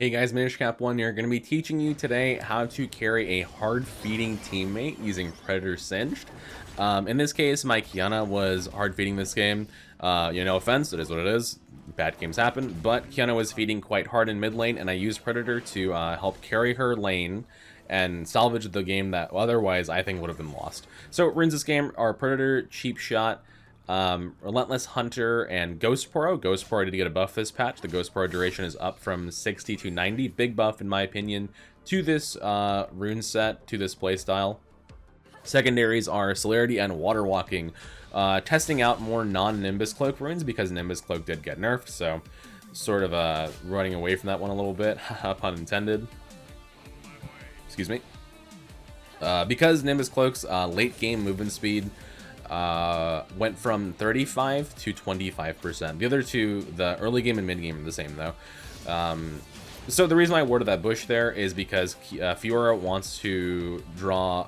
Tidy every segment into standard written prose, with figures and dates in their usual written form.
Hey guys, MinishCap1 here. Going to be teaching you today how to carry a hard-feeding teammate using Predator Singed. In this case, my Kiana was hard-feeding this game. No offense, it is what it is. Bad games happen, but Kiana was feeding quite hard in mid lane, and I used Predator to help carry her lane and salvage the game that otherwise I think would have been lost. So, runes this game are Predator, Cheap Shot, Relentless Hunter, and Ghost Poro. Ghost Poro did get a buff this patch. The Ghost Poro duration is up from 60 to 90. Big buff, in my opinion, to this rune set, to this playstyle. Secondaries are Celerity and Water Walking. Testing out more non-Nimbus Cloak runes because Nimbus Cloak did get nerfed, so sort of running away from that one a little bit, pun intended. Excuse me. Because Nimbus Cloak's late game movement speed went from 35 to 25%. The other two, the early game and mid game, are the same though. So the reason I worded that bush there is because Fiora wants to draw,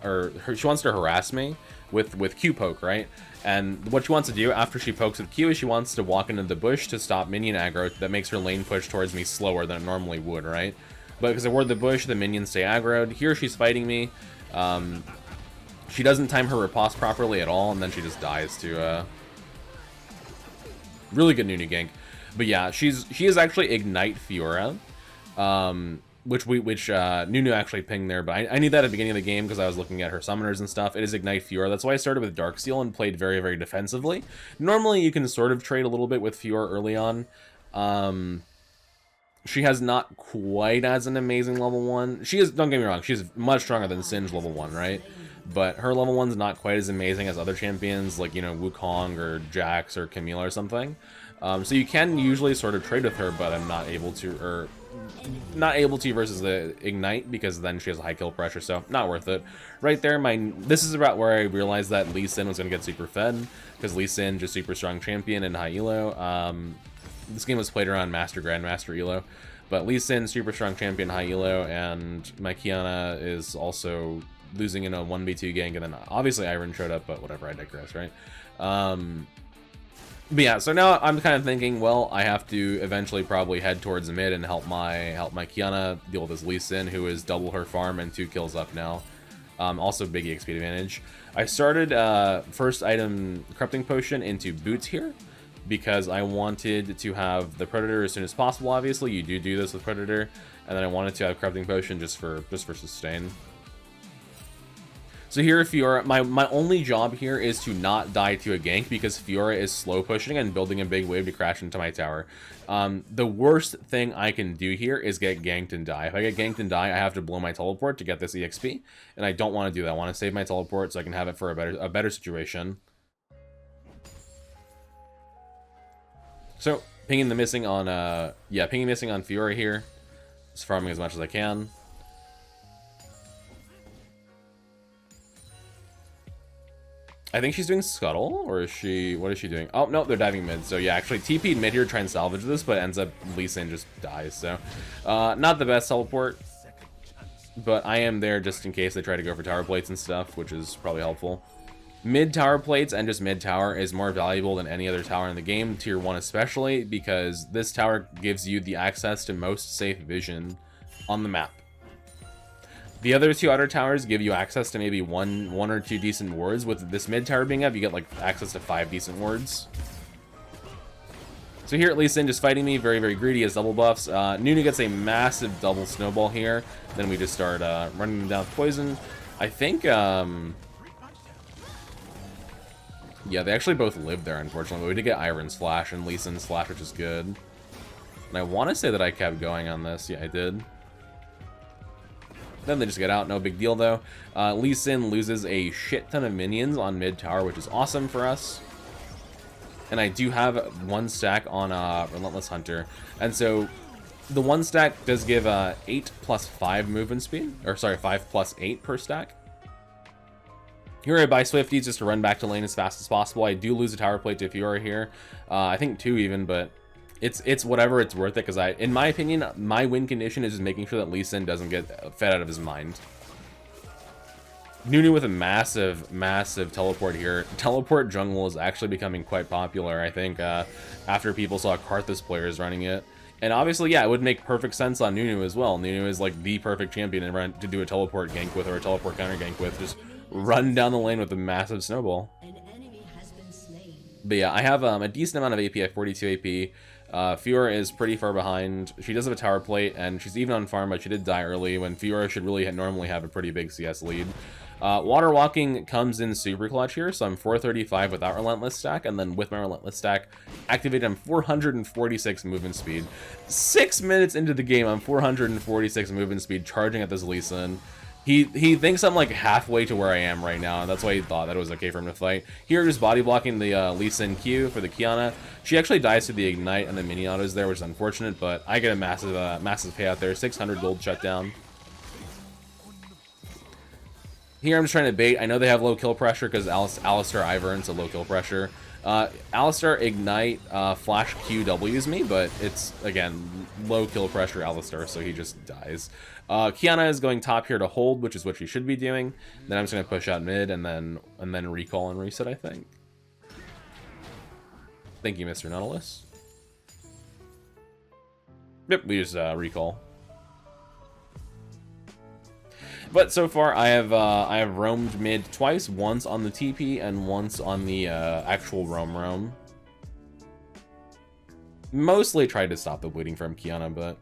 she wants to harass me with Q poke, right? And what she wants to do after she pokes with Q is she wants to walk into the bush to stop minion aggro that makes her lane push towards me slower than it normally would, right? But because I word the bush, the minions stay aggroed. Here she's fighting me. She doesn't time her riposte properly at all, and then she just dies to really good Nunu gank. But yeah, she is actually Ignite Fiora, which Nunu actually pinged there, but I knew that at the beginning of the game because I was looking at her summoners and stuff. It is Ignite Fiora. That's why I started with Darksteel and played very, very defensively. Normally, you can sort of trade a little bit with Fiora early on. She has not quite as an amazing level 1. She is, don't get me wrong, she's much stronger than Singed level 1, right? But her level 1's not quite as amazing as other champions like, Wukong or Jax or Camille or something. So you can usually sort of trade with her, but I'm not able to, or not able to versus the Ignite because then she has a high kill pressure, so not worth it. Right there, this is about where I realized that Lee Sin was going to get super fed because Lee Sin just super strong champion and high elo. This game was played around Master Grandmaster elo, but Lee Sin, super strong champion, high elo, and my Kiana is also losing in a 1v2 gank, and then obviously Iron showed up, but whatever, I digress, right? But yeah, so now I'm kind of thinking, well, I have to eventually probably head towards the mid and help my Kiana deal with this Lee Sin, who is double her farm and 2 kills up now. Also big EXP advantage. I started first item Corrupting Potion into boots here, because I wanted to have the Predator as soon as possible. Obviously, you do this with Predator, and then I wanted to have Corrupting Potion just for sustain. So here, Fiora, my only job here is to not die to a gank because Fiora is slow pushing and building a big wave to crash into my tower. The worst thing I can do here is get ganked and die. If I get ganked and die, I have to blow my teleport to get this EXP, and I don't want to do that. I want to save my teleport so I can have it for a better situation. So, pinging missing on Fiora here. Just farming as much as I can. I think she's doing Scuttle, or is she, what is she doing? Oh, no, they're diving mid. So yeah, actually TP'd mid here, try and salvage this, but ends up Lee Sin just dies. So, not the best teleport, but I am there just in case they try to go for tower plates and stuff, which is probably helpful. Mid tower plates and just mid tower is more valuable than any other tower in the game, tier 1 especially, because this tower gives you the access to most safe vision on the map. The other 2 outer towers give you access to maybe one or 2 decent wards. With this mid tower being up, you get like access to 5 decent wards. So here at Lee Sin just fighting me, very, very greedy, as double buffs. Nunu gets a massive double snowball here. Then we just start running them down with poison. I think, yeah, they actually both lived there, unfortunately. But we did get Iron's Flash and Lee Sin's Flash, which is good. And I want to say that I kept going on this. Yeah, I did. Then they just get out. No big deal, though. Lee Sin loses a shit ton of minions on mid tower, which is awesome for us. And I do have 1 stack on Relentless Hunter. And so the 1 stack does give 8 plus 5 movement speed. Or sorry, 5 plus 8 per stack. Here I buy Swifties just to run back to lane as fast as possible. I do lose a tower plate to Fiora here. I think 2 even, but it's whatever, it's worth it, because in my opinion, my win condition is just making sure that Lee Sin doesn't get fed out of his mind. Nunu with a massive, massive teleport here. Teleport jungle is actually becoming quite popular, I think, after people saw Karthus players running it. And obviously, yeah, it would make perfect sense on Nunu as well. Nunu is like the perfect champion to do a teleport gank with or a teleport counter gank with. Just run down the lane with a massive snowball. But yeah, I have a decent amount of AP. I have 42 AP. Fiora is pretty far behind. She does have a tower plate, and she's even on farm, but she did die early when Fiora should really normally have a pretty big CS lead. Water walking comes in super clutch here, so I'm 435 without Relentless stack, and then with my Relentless stack activated, I'm 446 movement speed. 6 minutes into the game, I'm 446 movement speed, charging at this Lee Sin. He thinks I'm like halfway to where I am right now, and that's why he thought that it was okay for him to fight. Here, just body blocking the Lee Sin Q for the Qiyana. She actually dies to the Ignite and the mini autos there, which is unfortunate, but I get a massive payout there. 600 gold shutdown. Here, I'm just trying to bait. I know they have low kill pressure because Alistar Ivern's a low kill pressure. Alistar Ignite Flash QWs me, but it's, again, low kill pressure Alistar, so he just dies. Qiyana is going top here to hold, which is what she should be doing. Then I'm just going to push out mid and then recall and reset, I think. Thank you, Mr. Nautilus. Yep, we just recall. But so far, I have roamed mid twice, once on the TP and once on the actual roam. Mostly tried to stop the bleeding from Qiyana, but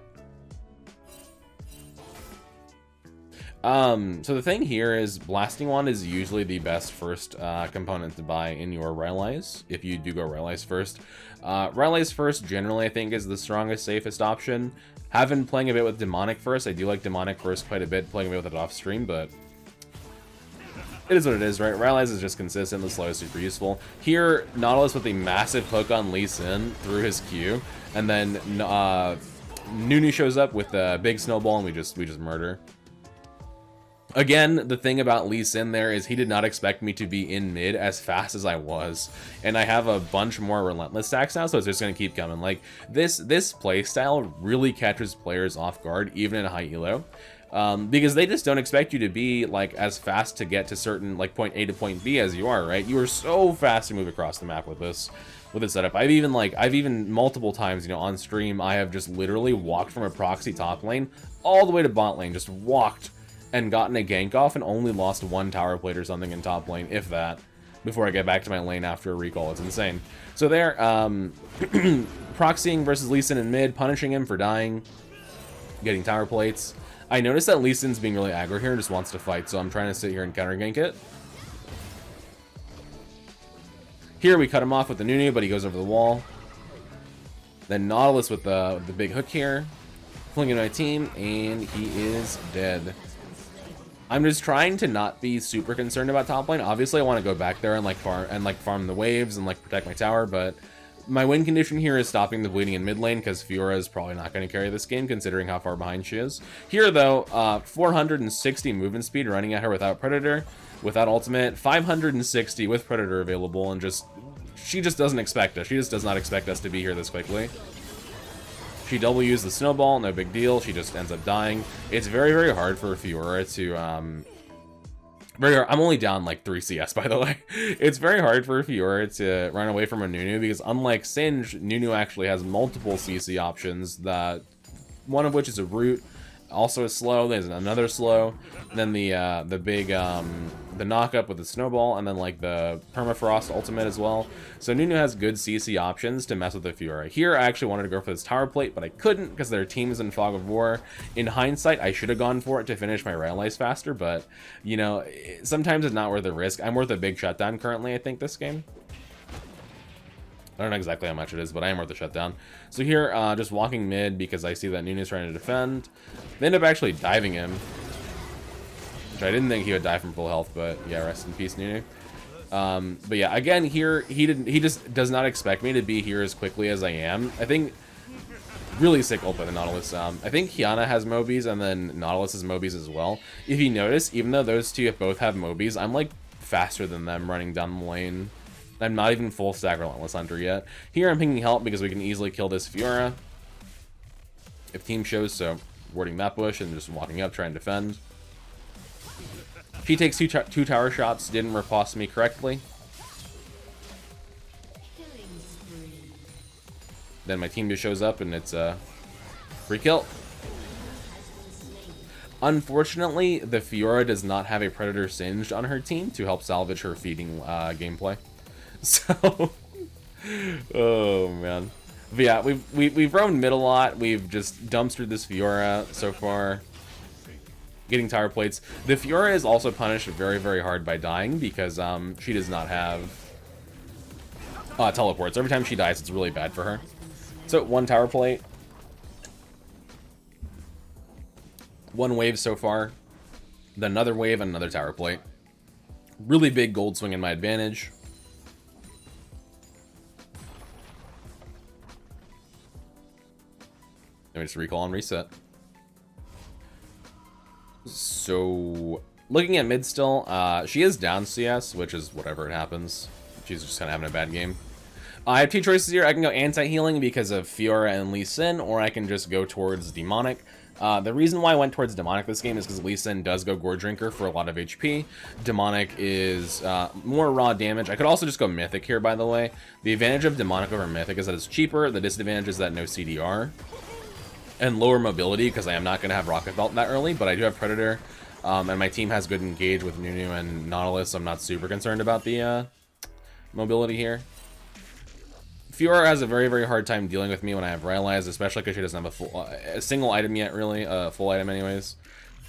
so the thing here is Blasting Wand is usually the best first component to buy in your Rylai's, if you do go Rylai's first. Rylai's first generally I think is the strongest, safest option. Have been playing a bit with Demonic first. I do like Demonic first quite a bit, playing a bit with it off stream, but it is what it is, right? Rylai's is just consistent, the slow is super useful. Here, Nautilus with a massive hook on Lee Sin through his Q, and then Nunu shows up with a big snowball, and we just murder. Again, the thing about Lee Sin there is he did not expect me to be in mid as fast as I was. And I have a bunch more Relentless stacks now, so it's just going to keep coming. Like, this playstyle really catches players off guard, even in a high elo. Because they just don't expect you to be, like, as fast to get to certain, like, point A to point B as you are, right? You are so fast to move across the map with this setup. I've even multiple times, you know, on stream, I have just literally walked from a proxy top lane all the way to bot lane, just walked and gotten a gank off and only lost one tower plate or something in top lane, if that, before I get back to my lane after a recall. It's insane. So there, proxying versus Lee Sin in mid, punishing him for dying, getting tower plates. I noticed that Lee Sin's being really aggro here and just wants to fight, so I'm trying to sit here and counter gank it. Here we cut him off with the Nunu, but he goes over the wall. Then Nautilus with the big hook here, flinging my team, and he is dead. I'm just trying to not be super concerned about top lane. Obviously, I want to go back there and farm the waves and like protect my tower, but my win condition here is stopping the bleeding in mid lane because Fiora is probably not going to carry this game considering how far behind she is. Here though, 460 movement speed running at her without Predator, without ultimate, 560 with Predator available, and she just doesn't expect us. She just does not expect us to be here this quickly. She double used the snowball, no big deal. She just ends up dying. It's very, very hard for Fiora to, I'm only down like 3 CS, by the way. It's very hard for Fiora to run away from a Nunu because unlike Singed, Nunu actually has multiple CC options, that one of which is a root, also a slow, there's another slow, and then the big, the knock-up with the snowball, and then like the permafrost ultimate as well. So Nunu has good CC options to mess with the Fiora. Here I actually wanted to go for this tower plate, but I couldn't because their team is in Fog of War. In hindsight, I should have gone for it to finish my Rylai's faster, but you know, sometimes it's not worth the risk. I'm worth a big shutdown currently, I think, this game. I don't know exactly how much it is, but I am worth the shutdown. So here, just walking mid because I see that Nunu's trying to defend. They end up actually diving him, which I didn't think he would die from full health, but yeah, rest in peace, Nunu. But yeah, again, here, he just does not expect me to be here as quickly as I am. I think, really sick ult by the Nautilus. I think Qiyana has Mobies, and then Nautilus has Mobies as well. If you notice, even though those two both have Mobies, I'm like faster than them running down the lane. I'm not even full stack Relentless Hunter yet. Here I'm picking help because we can easily kill this Fiora if team shows, so warding that bush and just walking up, trying to defend. She takes two tower shots, didn't riposte me correctly. Then my team just shows up and it's Free kill. Unfortunately, the Fiora does not have a Predator Singed on her team to help salvage her feeding gameplay. So, oh man. But yeah, we've roamed mid a lot. We've just dumpstered this Fiora so far. Getting tower plates. The Fiora is also punished very, very hard by dying because she does not have teleports. Every time she dies, it's really bad for her. So, one tower plate. One wave so far. Then another wave and another tower plate. Really big gold swing in my advantage. Let me just recall and reset. So, looking at mid still, she is down CS, which is whatever, it happens. She's just kind of having a bad game. I have two choices here. I can go anti-healing because of Fiora and Lee Sin, or I can just go towards Demonic. The reason why I went towards Demonic this game is because Lee Sin does go Gore Drinker for a lot of HP. Demonic is more raw damage. I could also just go Mythic here, by the way. The advantage of Demonic over Mythic is that it's cheaper. The disadvantage is that no CDR. And lower mobility, because I am not going to have Rocket Belt that early, but I do have Predator. And my team has good engage with Nunu and Nautilus, so I'm not super concerned about the mobility here. Fiora has a very, very hard time dealing with me when I have Rylai's, especially because she doesn't have a single item yet, really. A full item anyways.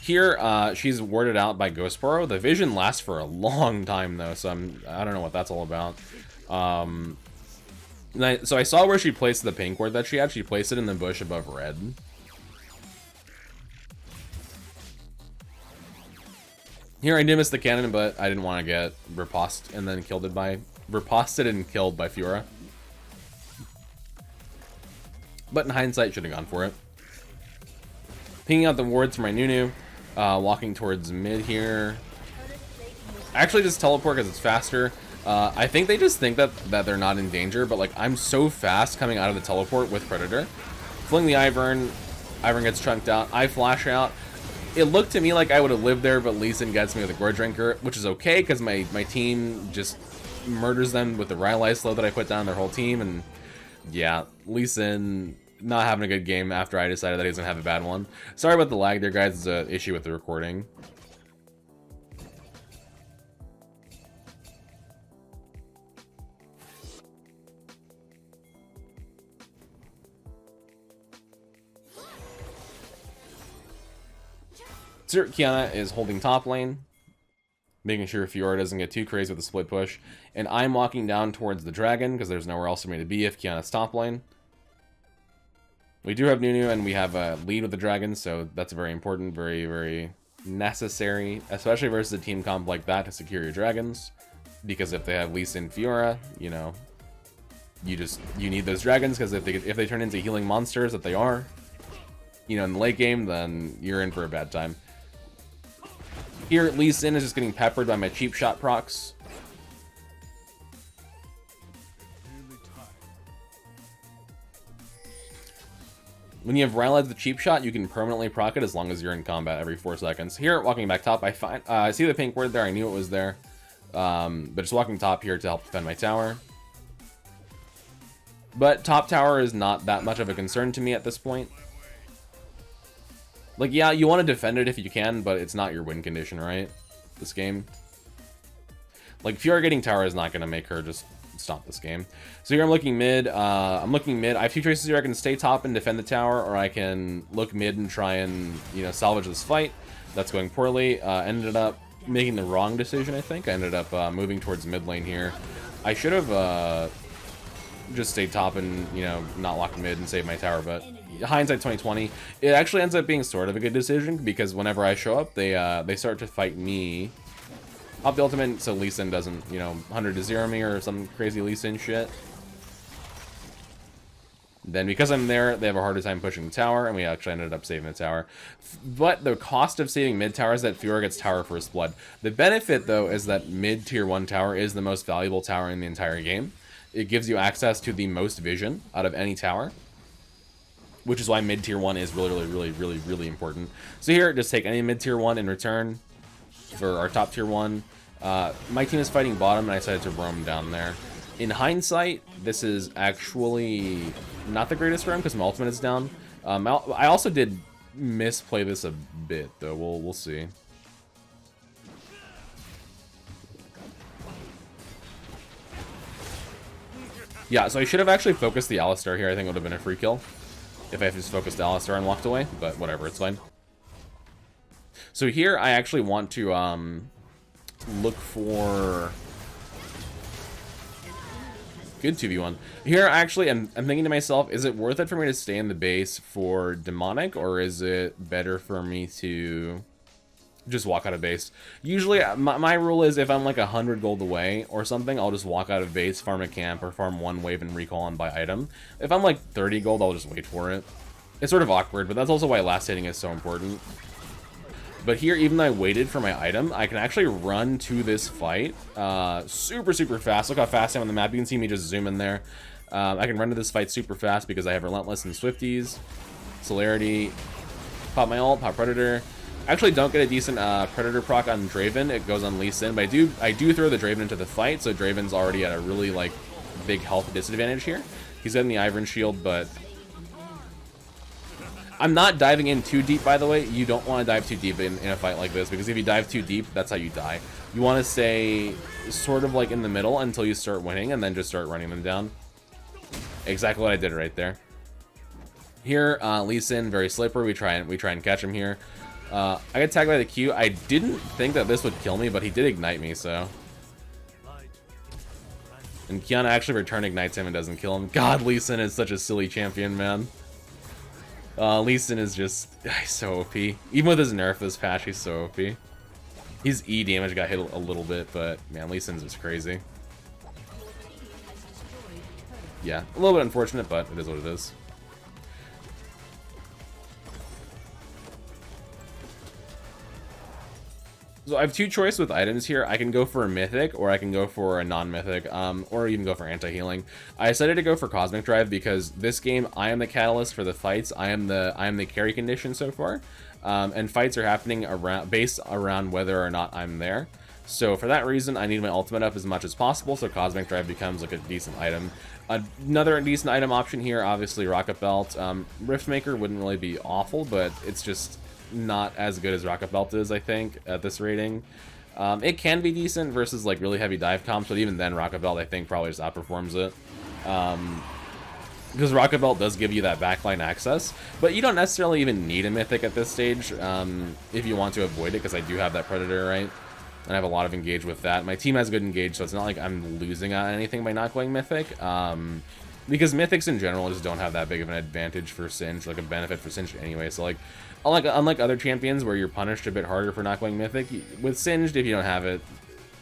Here, she's warded out by Ghost Burrow. The vision lasts for a long time, though, so I don't know what that's all about. So I saw where she placed the pink ward that she had. She placed it in the bush above red. Here, I did miss the cannon, but I didn't want to get riposted and then killed it by... riposted and killed by Fiora. But in hindsight, should have gone for it. Pinging out the wards for my Nunu. Walking towards mid here. I actually just teleport because it's faster. I think they just think that they're not in danger, but like I'm so fast coming out of the teleport with Predator. Fling the Ivern. Ivern gets chunked out. I flash out. It looked to me like I would have lived there, but Lee Sin gets me with a Gore Drinker, which is okay because my team just murders them with the Rylai slow that I put down their whole team. And yeah, Lee Sin not having a good game after I decided that he was going to have a bad one. Sorry about the lag there, guys. It's an issue with the recording. So Kiana is holding top lane, making sure Fiora doesn't get too crazy with the split push. And I'm walking down towards the dragon because there's nowhere else for me to be if Kiana's top lane. We do have Nunu and we have a lead with the dragon, so that's very important, very, very necessary, especially versus a team comp like that to secure your dragons. Because if they have Lee Sin Fiora, you know, you need those dragons because if they turn into healing monsters that they are, you know, in the late game, then you're in for a bad time. Here, Lee Sin is just getting peppered by my cheap shot procs. When you have Rylai the cheap shot, you can permanently proc it as long as you're in combat every 4 seconds. Here, walking back top, I see the pink word there. I knew it was there. But just walking top here to help defend my tower. But top tower is not that much of a concern to me at this point. Like, yeah, you want to defend it if you can, but it's not your win condition, right? This game. Like, Fiora getting tower is not going to make her just stop this game. So here I'm looking mid. I have two choices here. I can stay top and defend the tower, or I can look mid and try and, you know, salvage this fight. That's going poorly. Ended up making the wrong decision, I think. I ended up moving towards mid lane here. I should have just stayed top and, you know, not locked mid and saved my tower, but hindsight 2020, it actually ends up being sort of a good decision because whenever I show up, they start to fight me. Pop the ultimate so Lee Sin doesn't, you know, 100 to 0 me or some crazy Lee Sin shit. Then because I'm there, they have a harder time pushing the tower, and we actually ended up saving the tower. But the cost of saving mid tower is that Fiora gets tower first blood. The benefit, though, is that mid tier 1 tower is the most valuable tower in the entire game. It gives you access to the most vision out of any tower, which is why mid tier 1 is really important. So here, just take any mid tier 1 in return for our top tier 1. My team is fighting bottom, and I decided to roam down there. In hindsight, this is actually not the greatest roam because my ultimate is down. I also did misplay this a bit, though. We'll see. Yeah, so I should have actually focused the Alistar here. I think it would have been a free kill if I just focused Alistar and walked away, but whatever, it's fine. So here I actually want to look for good 2v1. Here actually I'm thinking to myself, is it worth it for me to stay in the base for demonic, or is it better for me to just walk out of base? Usually my rule is if I'm like 100 gold away or something, I'll just walk out of base, farm a camp, or farm one wave and recall and buy item. If I'm like 30 gold, I'll just wait for it. It's sort of awkward, but that's also why last hitting is so important. But here, even though I waited for my item, I can actually run to this fight super fast. Look how fast I am on the map. You can see me just zoom in there. I can run to this fight super fast because I have Relentless and Swifties. Celerity. Pop my ult, pop Predator. Actually don't get a decent Predator proc on Draven. It goes on Lee Sin, but I do throw the Draven into the fight, so Draven's already at a really like big health disadvantage here. He's getting the Ivern shield, but I'm not diving in too deep, by the way. You don't want to dive too deep in a fight like this, because if you dive too deep, that's how you die. You want to stay sort of like in the middle until you start winning, and then just start running them down. Exactly what I did right there. Here, Lee Sin, very slippery. We try and catch him here. I get tagged by the Q. I didn't think that this would kill me, but he did ignite me, so. And Kiana actually return ignites him and doesn't kill him. God, Lee Sin is such a silly champion, man. Lee Sin is just he's so OP. Even with his nerf this patch, he's so OP. His E damage got hit a little bit, but man, Lee Sin's just crazy. Yeah, a little bit unfortunate, but it is what it is. So I have two choices with items here. I can go for a mythic, or I can go for a non-mythic, or even go for anti-healing. I decided to go for Cosmic Drive because this game, I am the catalyst for the fights. I am the carry condition so far, and fights are happening based around whether or not I'm there. So for that reason, I need my ultimate up as much as possible, so Cosmic Drive becomes like a decent item. Another decent item option here, obviously Rocket Belt. Riftmaker wouldn't really be awful, but it's just not as good as Rocket Belt is, I think, at this rating. It can be decent versus like really heavy dive comps, but even then Rocket Belt I think probably just outperforms it. Because Rocket Belt does give you that backline access, but you don't necessarily even need a mythic at this stage if you want to avoid it, because I do have that Predator, right? And I have a lot of engage with that. My team has good engage, so it's not like I'm losing on anything by not going mythic. Because mythics in general just don't have that big of an advantage for Singed, like a benefit for Singed anyway. So like, unlike other champions where you're punished a bit harder for not going mythic, with Singed, if you don't have it,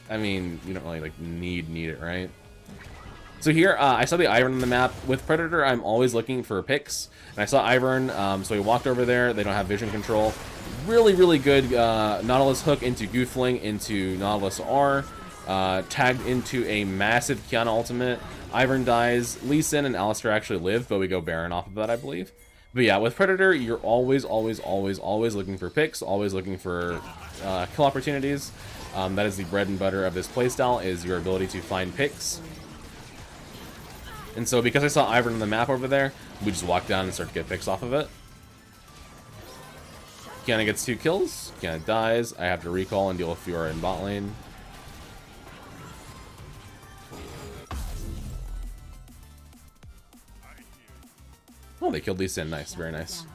I mean, you don't really like need it, right? So here, I saw the Ivern on the map. With Predator, I'm always looking for picks, and I saw Ivern, so we walked over there. They don't have vision control. Really good Nautilus hook into Goofling, into Nautilus R, tagged into a massive Kiana ultimate. Ivern dies. Lee Sin and Alistar actually live, but we go Baron off of that, I believe. But yeah, with Predator, you're always looking for picks, always looking for kill opportunities. That is the bread and butter of this playstyle, is your ability to find picks. And so because I saw Ivern on the map over there, we just walk down and start to get picks off of it. Kiana gets 2 kills. Kiana dies. I have to recall and deal with Fiora in bot lane. Oh, they killed Lee Sin. Nice. Very nice.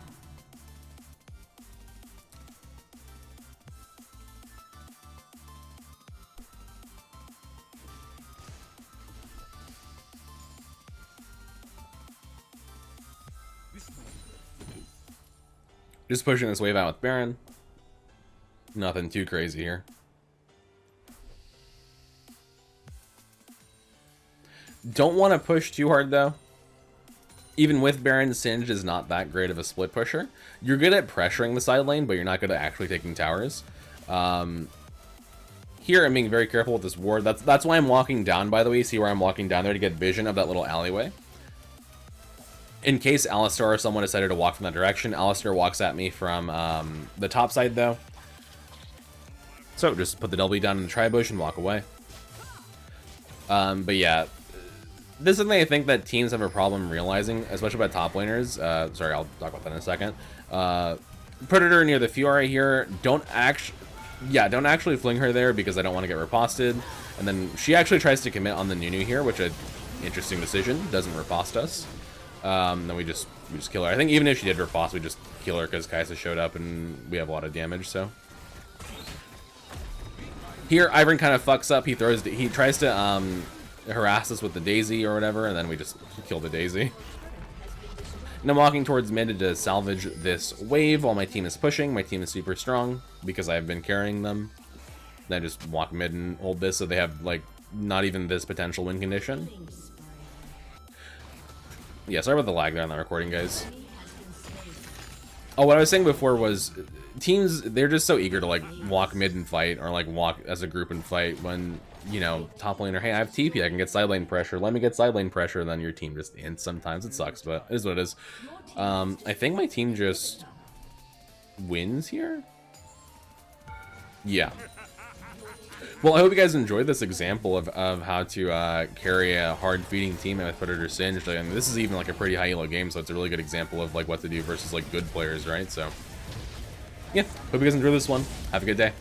Just pushing this wave out with Baron. Nothing too crazy here. Don't want to push too hard though. Even with Baron, Singed is not that great of a split pusher. You're good at pressuring the side lane, but you're not good at actually taking towers. Here I'm being very careful with this ward. That's why I'm walking down, by the way. See where I'm walking down there to get vision of that little alleyway. In case Alistar or someone decided to walk from that direction, Alistar walks at me from the top side though. So just put the W down in the tri-bush and walk away. But yeah, this is something I think that teams have a problem realizing, especially by top laners. Sorry, I'll talk about that in a second. Predator near the Fiora here. Don't actually fling her there because I don't want to get riposted. And then she actually tries to commit on the Nunu here, which is an interesting decision. Doesn't riposte us. Then we just kill her. I think even if she did riposte, we just kill her because Kai'Sa showed up and we have a lot of damage. So here, Ivern kind of fucks up. He tries to harass us with the Daisy or whatever, and then we just kill the Daisy. And I'm walking towards mid to salvage this wave while my team is pushing. My team is super strong because I've been carrying them. Then I just walk mid and hold this so they have, like, not even this potential win condition. Yeah, sorry about the lag there on that recording, guys. Oh, what I was saying before was teams, they're just so eager to, like, walk mid and fight, or, like, walk as a group and fight when, you know, top laner, hey, I have TP, I can get side lane pressure, let me get side lane pressure, then your team just ends. Sometimes it sucks, but it is what it is. I think my team just wins here? Yeah. Well, I hope you guys enjoyed this example of how to carry a hard-feeding team with Predator Singed. I mean, this is even like a pretty high elo game, so it's a really good example of like what to do versus like good players, right? So, yeah, hope you guys enjoy this one. Have a good day.